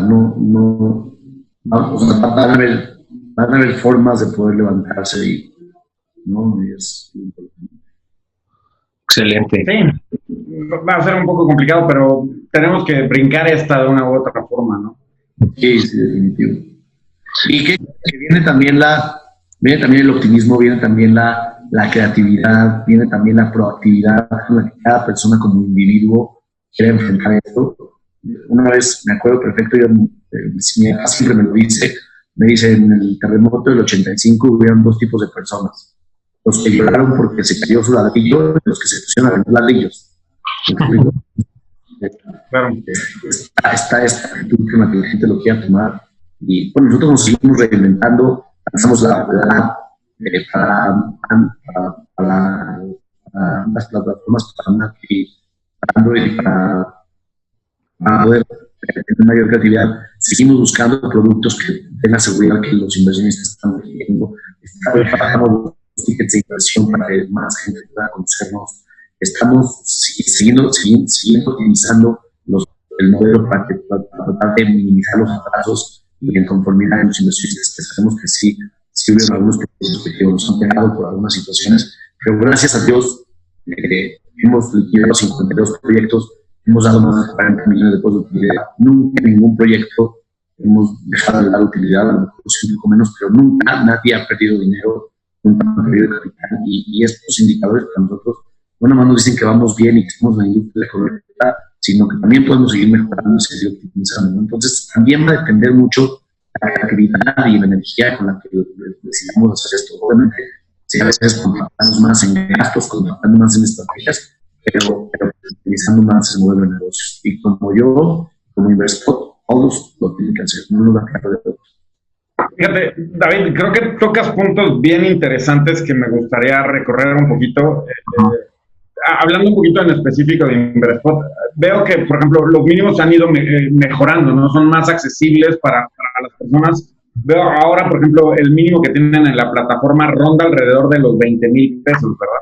van a haber formas de poder levantarse ¿no? Y es importante. Excelente. Sí, va a ser un poco complicado, pero tenemos que brincar esta de una u otra forma, ¿no? Sí, definitivo. Y que viene también el optimismo, viene también la creatividad, viene también la proactividad con la que cada persona como individuo quiere enfrentar esto. Una vez, me acuerdo perfecto, mi papá siempre me lo dice, en el terremoto del 85 hubieron dos tipos de personas: los que lloraron porque se cayó su ladrillo y los que se pusieron a vender ladrillos. Claro. Está esta actitud con la que la gente lo quiera tomar. Y bueno, nosotros nos seguimos reinventando, lanzamos para las plataformas para Mac y Android para poder tener mayor creatividad. Seguimos buscando productos que den la seguridad que los inversionistas están pidiendo. Trabajamos los tickets de inversión para que más gente pueda conocernos. Estamos siguiendo utilizando el modelo para tratar de minimizar los atrasos y en conformidad de los inversionistas, que sabemos que sí hubieron algunos proyectos que nos han pegado por algunas situaciones, pero gracias a Dios hemos liquidado 52 proyectos, hemos dado más de 40 millones de pesos de utilidad. Nunca en ningún proyecto hemos dejado de dar utilidad, a lo mejor un poco menos, pero nunca nadie ha perdido dinero, nunca ha perdido capital, y estos indicadores para nosotros no nada más nos dicen que vamos bien y que somos la industria correcta, sino que también podemos seguir mejorando y seguir optimizando, ¿no? Entonces, también va a depender mucho la creatividad y la energía con la que decidamos hacer esto. Obviamente, sí, a veces contratamos más en gastos, contratando más en estrategias, pero utilizando más el modelo de negocios. Y como Inverspot, todos lo tienen que hacer, no lo va a quedar de otros. Fíjate, David, creo que tocas puntos bien interesantes que me gustaría recorrer un poquito. Hablando un poquito en específico de Inverspot, veo que, por ejemplo, los mínimos han ido mejorando, ¿no? Son más accesibles para las personas. Veo ahora, por ejemplo, el mínimo que tienen en la plataforma ronda alrededor de los 20,000 pesos, ¿verdad?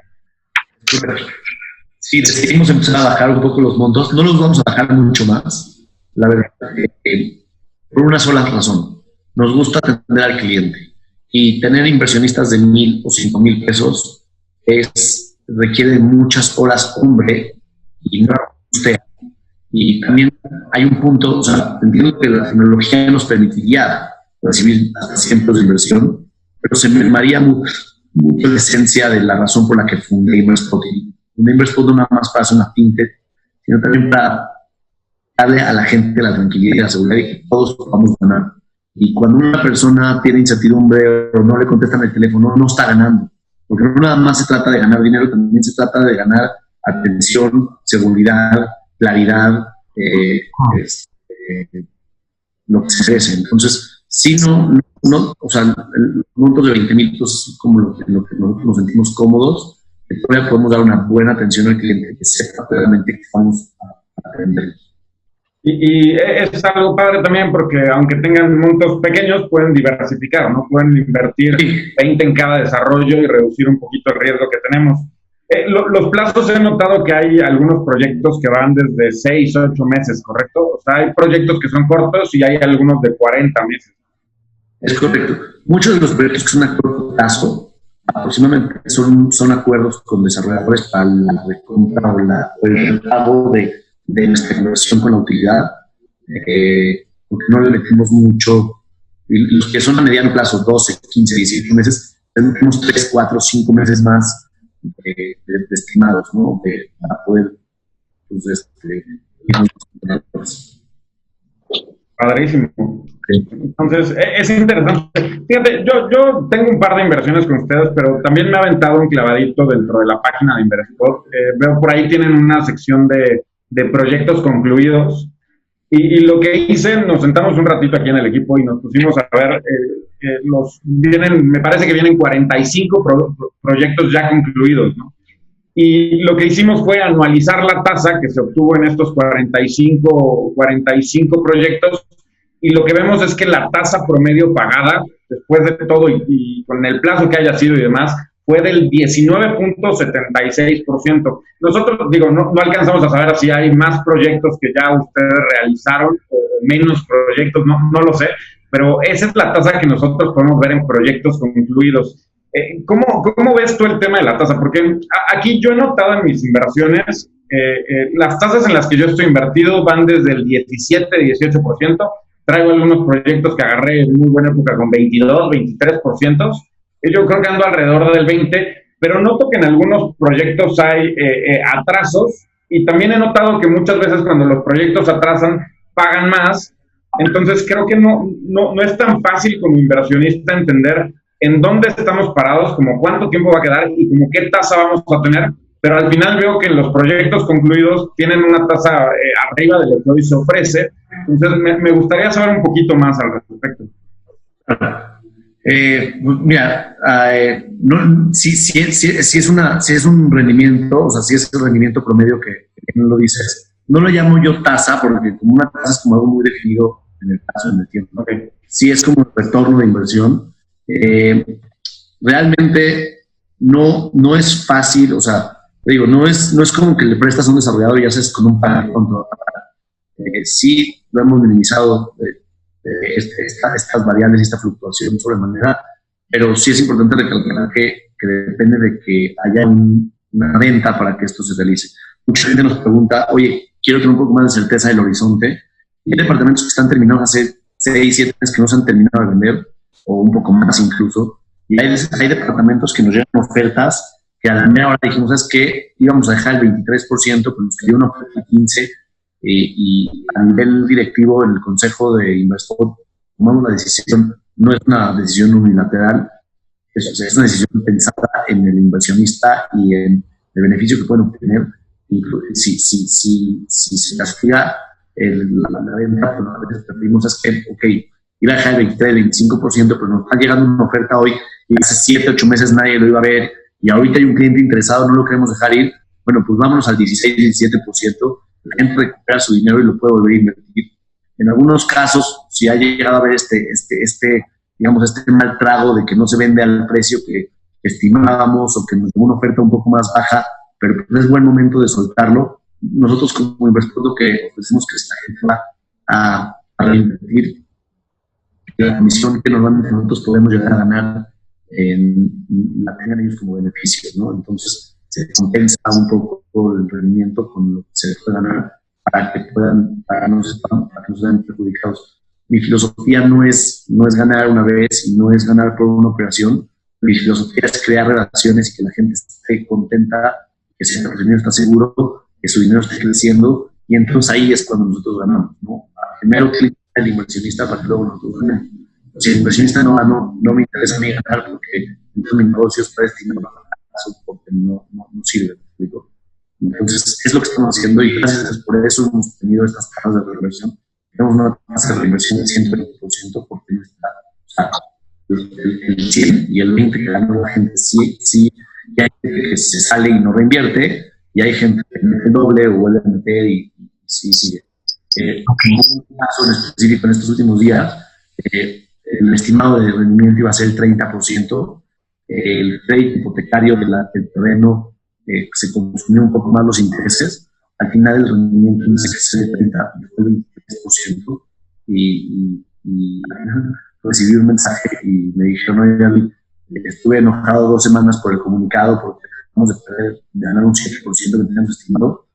Sí, decidimos empezar a bajar un poco los montos. No los vamos a bajar mucho más, la verdad, por una sola razón. Nos gusta atender al cliente y tener inversionistas de 1,000 o 5,000 pesos requiere muchas horas hombre y no usted. Y también hay un punto, o sea, entiendo que la tecnología nos permitiría recibir cientos de inversión, pero se mermaría mucho la esencia de la razón por la que fundé Inverspot. Fundé Inverspot no nada más para hacer una fintech, sino también para darle a la gente la tranquilidad y la seguridad de que todos podamos ganar. Y cuando una persona tiene incertidumbre o no le contestan el teléfono, no está ganando. Porque no nada más se trata de ganar dinero, también se trata de ganar atención, seguridad, claridad, lo que se merece. Entonces, si no, o sea, el monto de 20,000 pesos es como lo que nosotros nos sentimos cómodos, que todavía podemos dar una buena atención al cliente, que sepa realmente que vamos a atender. Y es algo padre también porque aunque tengan montos pequeños, pueden diversificar, ¿no? Pueden invertir 20 en cada desarrollo y reducir un poquito el riesgo que tenemos. Los plazos he notado que hay algunos proyectos que van desde 6 a 8 meses, ¿correcto? O sea, hay proyectos que son cortos y hay algunos de 40 meses. Es correcto. Muchos de los proyectos que son a corto plazo, aproximadamente son acuerdos con desarrolladores para la recompra o el pago de nuestra inversión con la utilidad, porque no le metimos mucho. Y los que son a mediano plazo, 12, 15, 18 meses, tenemos 3, 4, 5 meses más de estimados, ¿no? Para poder, pues, Padrísimo. Sí. Entonces, es interesante. Fíjate, yo tengo un par de inversiones con ustedes, pero también me ha aventado un clavadito dentro de la página de Inverspot. Veo por ahí tienen una sección de proyectos concluidos. Y lo que hice, nos sentamos un ratito aquí en el equipo y nos pusimos a ver, me parece que vienen 45 proyectos ya concluidos, ¿no? Y lo que hicimos fue anualizar la tasa que se obtuvo en estos 45 proyectos, y lo que vemos es que la tasa promedio pagada, después de todo y con el plazo que haya sido y demás, fue del 19.76%. Nosotros, no alcanzamos a saber si hay más proyectos que ya ustedes realizaron o menos proyectos, no lo sé, pero esa es la tasa que nosotros podemos ver en proyectos concluidos. ¿Cómo ves tú el tema de la tasa? Porque aquí yo he notado en mis inversiones, las tasas en las que yo estoy invertido van desde el 17-18%. Traigo algunos proyectos que agarré en muy buena época con 22-23%. Yo creo que ando alrededor del 20%, pero noto que en algunos proyectos hay atrasos, y también he notado que muchas veces cuando los proyectos atrasan, pagan más. Entonces creo que no es tan fácil como inversionista entender en dónde estamos parados, como cuánto tiempo va a quedar y como qué tasa vamos a tener, pero al final veo que los proyectos concluidos tienen una tasa arriba de lo que hoy se ofrece. Entonces me gustaría saber un poquito más al respecto. Mira, si es un rendimiento, o sea, si es el rendimiento promedio que no lo dices, no lo llamo yo tasa, porque como una tasa es como algo muy definido en el plazo, en el tiempo. Okay. Sí es como el retorno de inversión. Realmente no es fácil, o sea, no es como que le prestas a un desarrollador y haces con un par de control. Sí lo hemos minimizado estas variables y esta fluctuación sobremanera, pero sí es importante recalcar que depende de que haya una venta para que esto se realice. Mucha gente nos pregunta, oye, quiero tener un poco más de certeza del horizonte. Y hay departamentos que están terminados hace 6, 7 meses que no se han terminado de vender, o un poco más incluso. Y hay departamentos que nos llegan ofertas que a la media hora dijimos, es que íbamos a dejar el 23%, pero nos cayó una oferta de 15%, y a nivel directivo, en el consejo de Inverspot, tomamos la decisión. No es una decisión unilateral, es una decisión pensada en el inversionista y en el beneficio que pueden obtener. Si se castiga la venta, pues a veces preferimos es que, ok, iba a dejar el 23, el 25%, pero nos está llegando una oferta hoy y hace 7, 8 meses nadie lo iba a ver y ahorita hay un cliente interesado, no lo queremos dejar ir. Bueno, pues vámonos al 16, 17%. La gente recupera su dinero y lo puede volver a invertir. En algunos casos, si ha llegado a haber este digamos, este mal trago de que no se vende al precio que estimábamos o que nos da una oferta un poco más baja, pero es buen momento de soltarlo. Nosotros como inversores lo que ofrecemos que esta gente va a reinvertir la comisión que normalmente nosotros podemos llegar a ganar, la tengan ellos como beneficio, ¿no? Entonces se compensa un poco el rendimiento con lo que se puede ganar para que no se vean perjudicados. Mi filosofía no es ganar una vez y no es ganar por una operación. Mi filosofía es crear relaciones y que la gente esté contenta, que su dinero está seguro, que su dinero esté creciendo, y entonces ahí es cuando nosotros ganamos, ¿no? Primero el inversionista para que luego nosotros ganemos. Si el inversionista no ganó, no me interesa a mí ganar porque entonces mi negocio está destinado a fracaso porque no sirve, ¿me explico? Entonces es lo que estamos haciendo y gracias por eso hemos tenido estas tasas de reinversión. Tenemos una tasa de reinversión del 120% porque no está, o sea, el 100 y el 20 que ganó la gente sí, y hay gente que se sale y no reinvierte, y hay gente que mete doble o vuelve a meter y sí sigue. Un caso en específico en estos últimos días, el estimado de rendimiento iba a ser el 30%, el crédito hipotecario del terreno se consumió un poco más los intereses, al final el rendimiento dice que es el 30%, fue el 23%, y recibí un mensaje y me dijeron, oye, estuve enojado 2 semanas por el comunicado porque acabamos de ganar un 7% que teníamos estimado,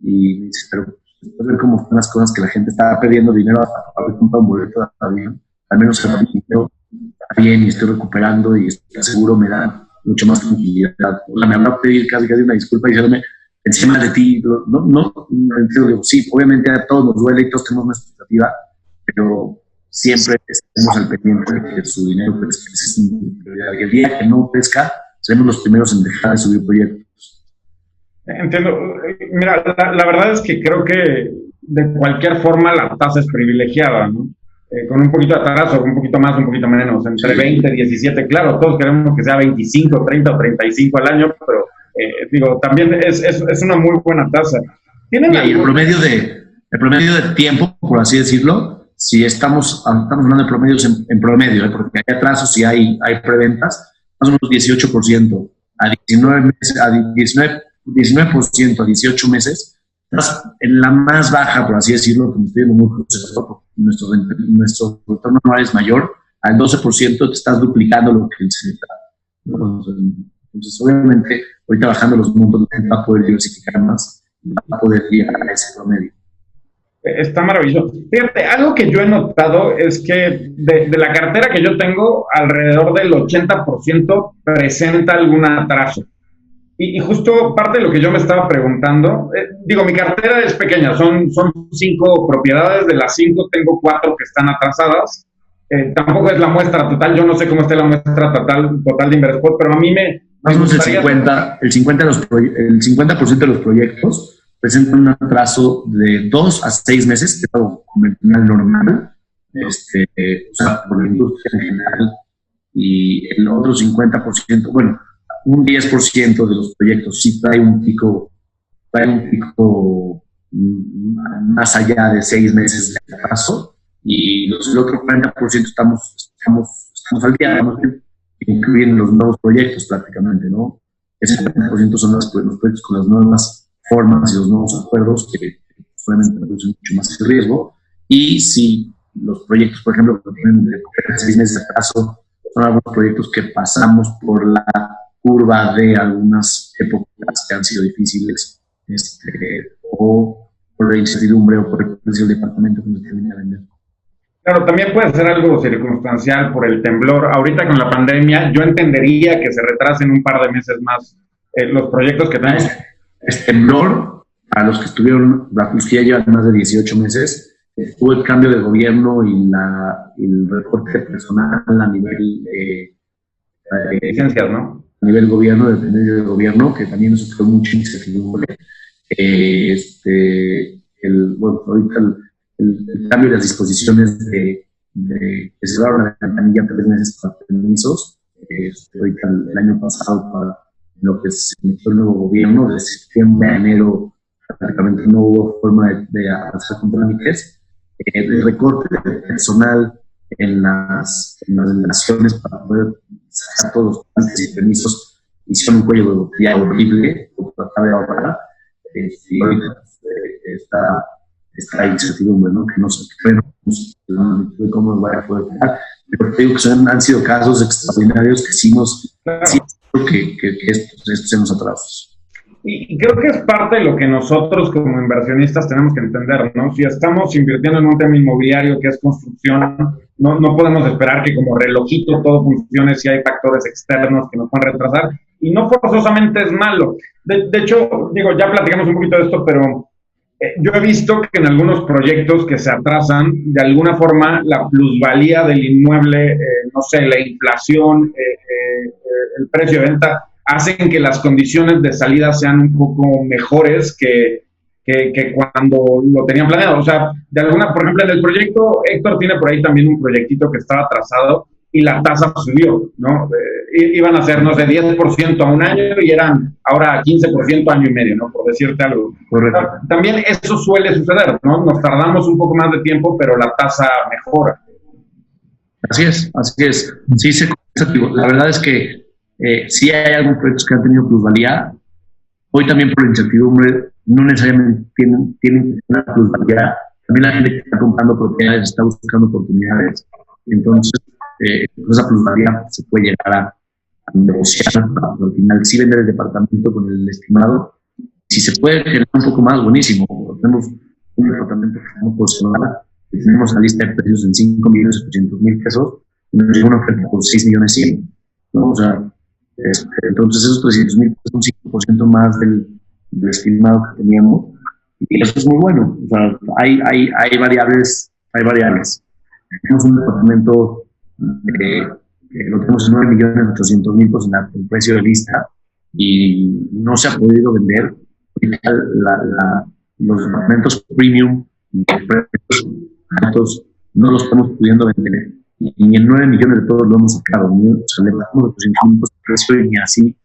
y me dice, pero después de ver cómo están las cosas, que la gente estaba perdiendo dinero hasta para haber comprado un boleto, está bien, al menos el dinero está bien y estoy recuperando y estoy seguro, me da mucho más tranquilidad. O sea, me habrá pedido casi una disculpa y diciéndome, encima de ti, no entiendo, sí, obviamente a todos nos duele y todos tenemos una expectativa, pero siempre estamos al pendiente de que su dinero crezca. Es mi prioridad. Y el día que no crezca, seremos los primeros en dejar de subir proyectos. Entiendo. Mira, la verdad es que creo que de cualquier forma la tasa es privilegiada, ¿no? Con un poquito de atraso, un poquito más, un poquito menos, entre 20 y 17, claro, todos queremos que sea 25, 30 o 35 al año, pero digo, también es una muy buena tasa. Y el promedio de tiempo, por así decirlo, si estamos hablando de promedios en promedio, porque hay atrasos y hay preventas, más o menos 18%, a 19% a 18 meses, estás en la más baja, por así decirlo, que me estoy yendo muy conservador, nuestro retorno anual es mayor, al 12% te estás duplicando lo que se está. Entonces, obviamente, ahorita bajando los montos, la gente va a poder diversificar más y va a poder llegar a ese promedio. Está maravilloso. Fíjate, algo que yo he notado es que de la cartera que yo tengo, alrededor del 80% presenta algún atraso. Y justo parte de lo que yo me estaba preguntando, mi cartera es pequeña, son 5 propiedades, de las 5 tengo 4 que están atrasadas. Tampoco es la muestra total, yo no sé cómo esté la muestra total de Inverspot, pero a mí me gustaría... El 50% de los proyectos presentan un atraso de 2 a 6 meses, que es algo convencional normal, o sea, por la industria en general, y el otro 50%, bueno, un 10% de los proyectos sí trae un pico más allá de 6 meses de atraso, y el otro 40% estamos al día, incluyendo los nuevos proyectos prácticamente, ¿no? Ese 40% son los proyectos con las nuevas formas y los nuevos acuerdos que obviamente reducen mucho más el riesgo. Y si los proyectos, por ejemplo, que tienen de 6 meses de atraso, son algunos proyectos que pasamos por la curva de algunas épocas que han sido difíciles, o por la incertidumbre o por el precio del departamento que nos termina de vender. Claro, también puede ser algo circunstancial por el temblor. Ahorita con la pandemia, yo entendería que se retrasen un par de meses más los proyectos que tenemos. Es temblor, a los que ya llevan más de 18 meses, tuvo el cambio de gobierno y el recorte personal a nivel licencias, ¿no? A nivel gobierno, dependiendo del gobierno, que también nos creó mucha incertidumbre. Ahorita el cambio de las disposiciones de que se daron la ventanilla 3 meses para permisos, ahorita el año pasado para lo que se emitió el nuevo gobierno, de septiembre a enero prácticamente no hubo forma de avanzar con trámites. El recorte de personal en las delegaciones para poder sacar todos los trámites y permisos. Hicieron un cuello de botella horrible por tratar de ahorrar. Y ahorita está incertidumbre, ¿no? Que no sé cómo va a poder quedar. Pero te digo que han sido casos extraordinarios que sí que estos sean los atrasos. Y creo que es parte de lo que nosotros como inversionistas tenemos que entender, ¿no? Si estamos invirtiendo en un tema inmobiliario que es construcción, no podemos esperar que como relojito todo funcione si hay factores externos que nos pueden retrasar, y no forzosamente es malo. De hecho, digo, ya platicamos un poquito de esto, pero yo he visto que en algunos proyectos que se atrasan, de alguna forma la plusvalía del inmueble, no sé, la inflación, el precio de venta, hacen que las condiciones de salida sean un poco mejores que cuando lo tenían planeado. O sea, por ejemplo, en el proyecto, Héctor tiene por ahí también un proyectito que estaba atrasado y la tasa subió, ¿no? Iban a ser, no sé, 10% a un año y eran ahora 15% año y medio, ¿no? Por decirte algo. Correcto. También eso suele suceder, ¿no? Nos tardamos un poco más de tiempo, pero la tasa mejora. Así es. Sí, la verdad es que sí hay algunos proyectos que han tenido plusvalía. Hoy también por la incertidumbre no necesariamente tienen una plusvalía. También la gente que está comprando propiedades está buscando oportunidades. Entonces, esa plusvalía se puede llegar a negociar. Al final, sí vender el departamento con el estimado. Si se puede generar un poco más, buenísimo. Tenemos un departamento que estamos por semana, tenemos la lista de precios en 5.800.000 pesos y nos llega una oferta por 6.100.000, ¿no? O sea, entonces esos 300.000 son 5% más del estimado que teníamos, y eso es muy bueno. O sea, hay variables. Tenemos un departamento lo tenemos en 9.800.000 pesos en el precio de lista y no se ha podido vender. Los departamentos premium y precios altos no los estamos pudiendo vender. Y en 9 millones de todos lo hemos sacado. O sea, le bajamos 800.000 pesos de precio y ni así.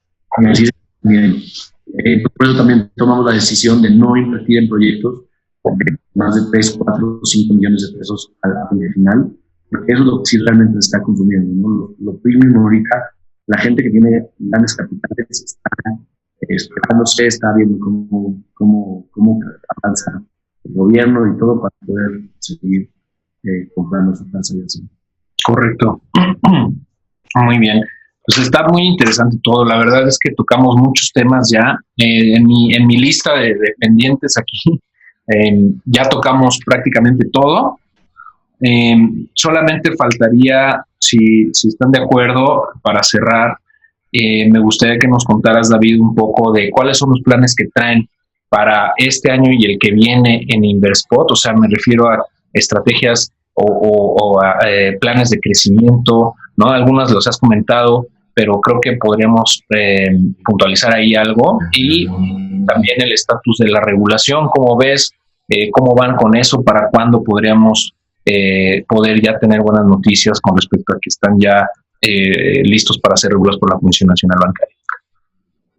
Por eso también tomamos la decisión de no invertir en proyectos con más de 3, 4, 5 millones de pesos al final, porque eso es lo que sí realmente se está consumiendo, ¿no? Lo premium ahorita, la gente que tiene grandes capitales está esperándose, está viendo cómo avanza el gobierno y todo para poder seguir comprando su casa y así. Correcto. Muy bien. Pues está muy interesante todo. La verdad es que tocamos muchos temas ya. En mi lista de pendientes aquí ya tocamos prácticamente todo. Solamente faltaría, si están de acuerdo, para cerrar, me gustaría que nos contaras, David, un poco de cuáles son los planes que traen para este año y el que viene en Inverspot. O sea, me refiero a estrategias o a planes de crecimiento, ¿no? Algunas los has comentado, pero creo que podríamos puntualizar ahí algo. Y también el estatus de la regulación, ¿cómo ves? ¿Cómo van con eso? ¿Para cuándo podríamos poder ya tener buenas noticias con respecto a que están ya listos para ser regulados por la Comisión Nacional Bancaria?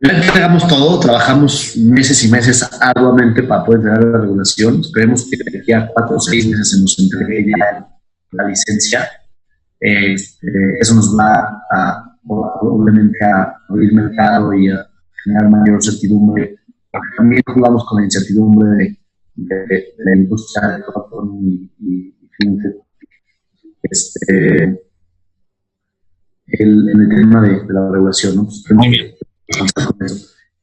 Entregamos todo, trabajamos meses y meses arduamente para poder entregar la regulación. Esperemos que de aquí a 4 o 6 meses se nos entregue ya la licencia. Eso nos va obviamente a abrir mercado y a generar mayor certidumbre. También jugamos con la incertidumbre de la industria de platform y fintech. En el tema de la regulación, ¿no? Muy bien.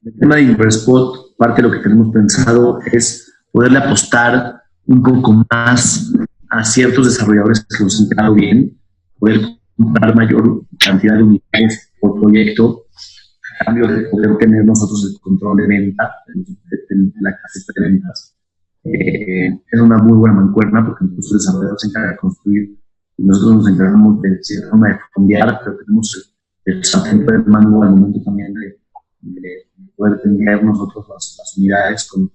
El tema de Inverspot, parte de lo que tenemos pensado es poderle apostar un poco más a ciertos desarrolladores que nos han quedado bien, poder comprar mayor cantidad de unidades por proyecto, a cambio de poder tener nosotros el control de venta, de la caseta de ventas. Es una muy buena mancuerna porque nuestros desarrolladores se encargan de construir y nosotros nos encargamos de cierta forma de fondear, pero tenemos el sartén por el mango al momento también de poder tener nosotros las unidades con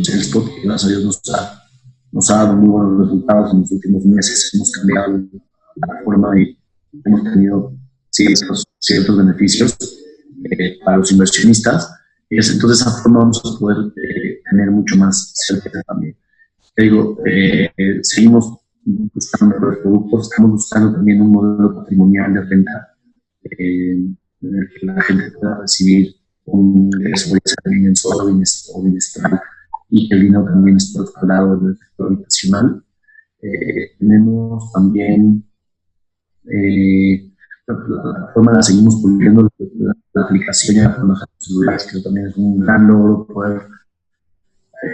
Salesforce, que gracias a Dios nos ha dado muy buenos resultados en los últimos meses. Hemos cambiado la forma y hemos tenido ciertos beneficios para los inversionistas. Entonces, de esa forma vamos a poder tener mucho más certeza también. Te digo, seguimos buscando mejores productos, estamos buscando también un modelo patrimonial de renta en el que la gente pueda recibir un ingreso mensual o bimestral y que el dinero también esté respaldado del sector habitacional. Tenemos también la forma la seguimos puliendo la aplicación y la formación de celulares, que también es un gran logro poder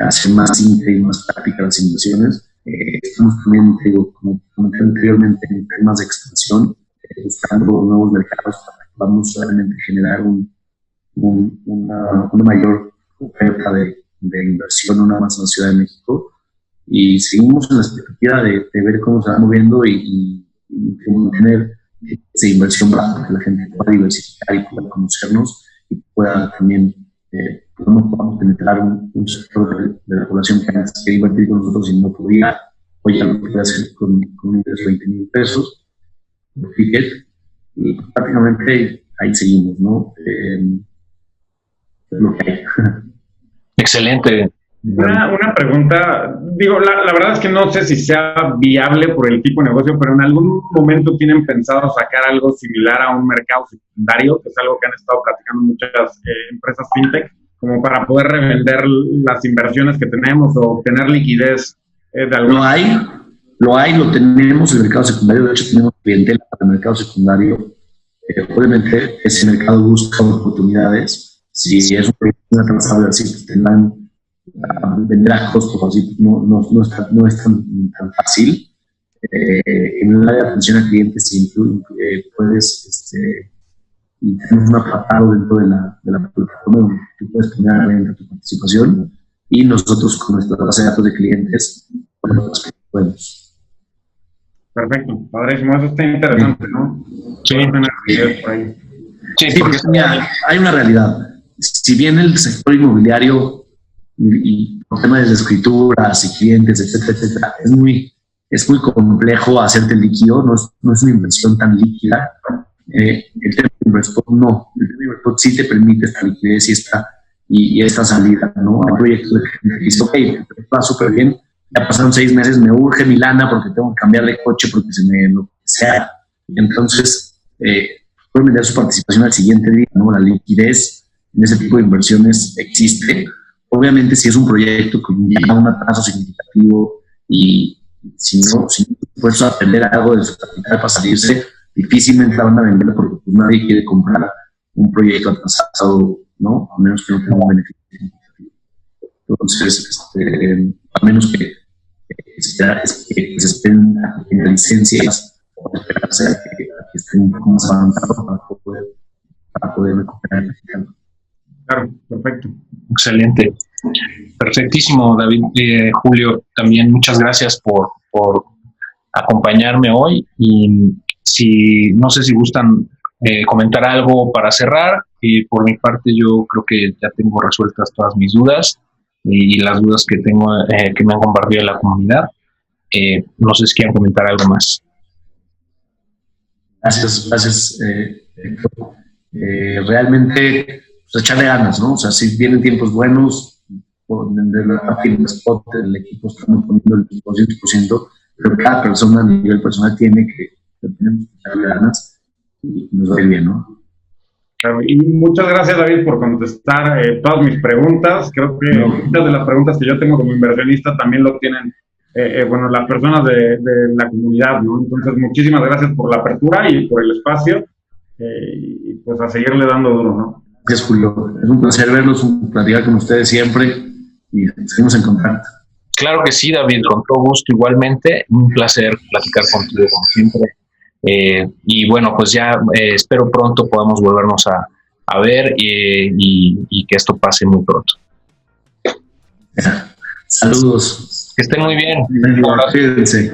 hacer más simple y más práctica las inversiones. Estamos también, como comenté anteriormente, en temas de expansión, buscando nuevos mercados para que podamos realmente generar una mayor oferta de inversión, no nada más en la Ciudad de México. Y seguimos en la expectativa de ver cómo se va moviendo y mantener esa inversión para que la gente pueda diversificar y pueda conocernos y pueda también podamos penetrar un sector de la población que antes quería invertir con nosotros y no podía, hoy ya lo puede hacer con un ingreso de 20,000 pesos por ticket, y prácticamente ahí seguimos, ¿no? Es lo que hay. Excelente. Una pregunta, digo, la verdad es que no sé si sea viable por el tipo de negocio, pero en algún momento tienen pensado sacar algo similar a un mercado secundario, que es algo que han estado platicando muchas empresas fintech, como para poder revender las inversiones que tenemos o obtener liquidez de alguna Lo tenemos en el mercado secundario. De hecho, tenemos clientela para el mercado secundario. Obviamente, ese mercado busca oportunidades. Si es una transable así, pues tendrán a vender a costos así, no es tan fácil. En el área de atención al cliente puedes y tenemos un apartado dentro de la plataforma donde tú puedes poner a la venta tu participación y nosotros con nuestra base de datos de clientes podemos. Perfecto, padrísimo, eso está interesante, ¿no? Sí, porque hay una realidad. Si bien el sector inmobiliario y temas de escrituras y clientes, etcétera, es muy complejo hacerte líquido, no es una inversión tan líquida. El tema de Inverspot no. El tema de Inverspot sí te permite esta liquidez y esta salida, ¿no? Hay proyectos de gente que dice, ok, va súper bien, ya pasaron 6 meses, me urge mi lana porque tengo que cambiar de coche porque se me lo que sea. Entonces, pueden vender su participación al siguiente día, ¿no? La liquidez en ese tipo de inversiones existe. Obviamente, si es un proyecto con ya un atraso significativo y si no puedes aprender algo de su capital para salirse, difícilmente la van a vender porque pues, nadie quiere comprar un proyecto atrasado, ¿no? A menos que no tenga un beneficio significativo. Entonces, a menos que se esperen en licencias o esperarse a que estén un poco más avanzados para poder recuperar el capital. Claro, perfecto. Excelente. Perfectísimo, David. Julio, también muchas gracias por acompañarme hoy y no sé si gustan comentar algo para cerrar. Por mi parte yo creo que ya tengo resueltas todas mis dudas y las dudas que tengo que me han compartido en la comunidad. No sé si quieren comentar algo más. Gracias. Realmente pues, echarle ganas, ¿no? O sea, si vienen tiempos buenos, de la parte de Inverspot, el equipo estamos poniendo el 200%, pero cada persona a nivel personal tiene que tenemos que echarle ganas y nos va a ir bien, ¿no? Claro, y muchas gracias, David, por contestar todas mis preguntas. Creo que muchas de las preguntas que yo tengo como inversionista también lo tienen las personas de la comunidad, ¿no? Entonces, muchísimas gracias por la apertura y por el espacio y pues a seguirle dando duro, ¿no? Gracias, Julio. Es un placer verlos, platicar con ustedes siempre y seguimos en contacto. Claro que sí, David, con todo gusto igualmente. Un placer platicar contigo como siempre. Y bueno, pues ya espero pronto podamos volvernos a ver y que esto pase muy pronto. Saludos. Que estén muy bien. Cuídense.